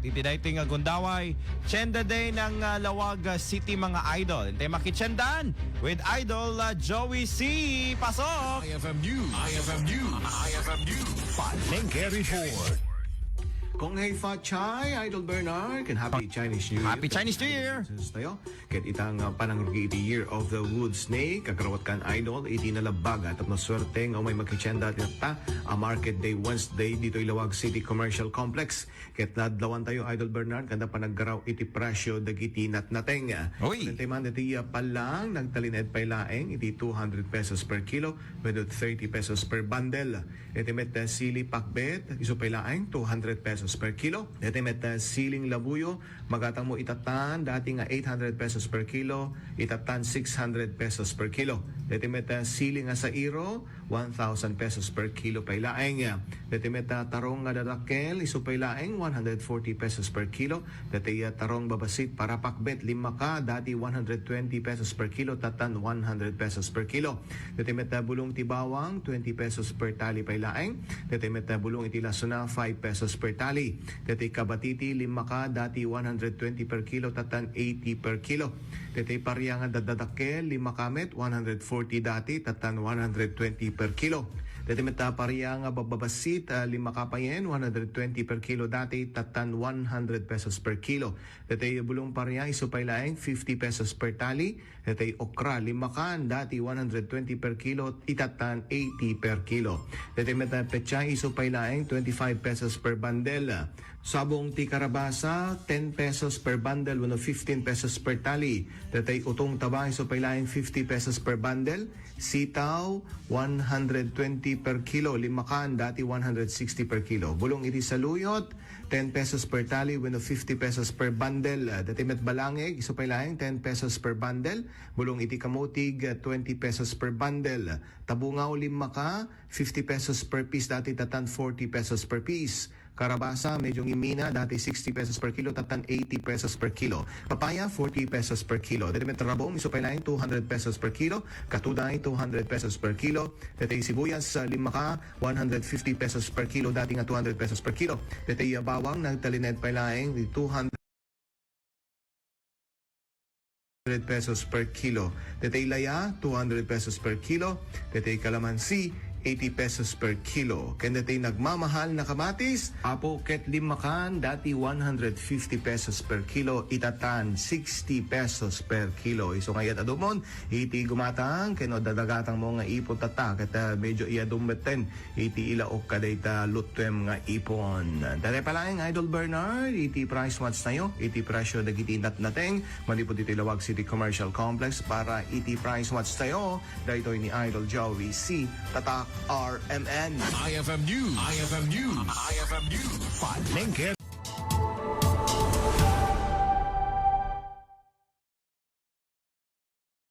Itidayting Gundaway. Chenda day ng Lawag City mga idol. Inte makichendan with idol Joey C. Pasok! IFM News. IFM News. IFM News. Palengke Report. Kung hey Fa Chai, Idol Bernard, and Happy Chinese New Year. Happy Chinese New Year! Tayo, ket itang panangrugi iti Year of the Wood Snake, kakarawat kan Idol, iti nalabag at maswerte nga may makichenda ta a Market Day Wednesday dito Ilawag City Commercial Complex. Ket nadlawan tayo Idol Bernard, kanda panaggaraw iti presyo dagiti natnateng. Oy! Nantay iti palang, nagtalined pa ilaeng, iti 200 pesos per kilo, with 30 pesos per bundle. Iti met sili pakbet, iso pa ilaeng, 200 pesos per kilo. Ito met siling labuyo, magatang mo itatan, dati nga 800 pesos per kilo, itatan 600 pesos per kilo. Ito met siling nga sa iro, 1,000 pesos per kilo pailaeng. Ito met tarong nga dadakel, iso pailaeng, 140 pesos per kilo. Ito tarong babasit para pakbet, 5 ka, dati 120 pesos per kilo, tatan 100 pesos per kilo. Ito met bulong tibawang, 20 pesos per tali pailaeng. Ito met bulong itilasuna, 5 pesos per tali. Dati kabatiti 5 ka, dati 120 per kilo, tatan 80 per kilo. Dati pariyangan dadadakel 5 kamet, 140 dati, tatan 120 per kilo. Dati meta pariyangan bababasit 5 kapayen, 120 per kilo dati, tatan 100 pesos per kilo. Dati bulong pariyang isupaylaeng 50 pesos per tali. Dati okra 5 kan, dati 120 per kilo, itatan 80 per kilo. Dati meta pechay isupaylaeng 25 pesos per bundle. Sabong ti karabasa 10 pesos per bundle, 15 pesos per tali. Dati utong taba isupaylaeng 50 pesos per bundle. Sitaw 120 per kilo, 5 kan, dati 160 per kilo. Bulong iti saluyot 10 pesos per tali, 50 pesos per bundle. Dati met balangeg isupaylaeng 10 pesos per bundle. Bulong iti kamutig 20 pesos per bundle. Tabungaw 5 ka, 50 pesos per piece, dati tatan 40 pesos per piece. Karabasa, medyo imina, dati 60 pesos per kilo, tatan 80 pesos per kilo. Papaya, 40 pesos per kilo. Dati met rabong, isupaylaeng 200 pesos per kilo. Katuday, 200 pesos per kilo. Dati sibuyas, 5 ka, 150 pesos per kilo, dati nga 200 pesos per kilo. Dati bawang, nagtalined pailaeng 200 pesos per kilo. Dati laya, 200 pesos per kilo. Dati kalamansi, 80 pesos per kilo. Kaya dati nagmamahal na kamatis, apo ket 5 kan, dati 150 pesos per kilo, itatan 60 pesos per kilo. Iso ngayat adumon, iti gumatang, keno dadagatang mo nga ipon tata, kata medyo iadumeten, iti ilaok kadayta lutem nga ipon. Dati palaeng Idol Bernard, iti price watch tayo, iti presyo dagiti natnateng, malipod iti Lawag City Commercial Complex para iti price watch tayo, dahito ni Idol Joey C. Tatak RMN. IFM News. IFM News. IFM News. Palengke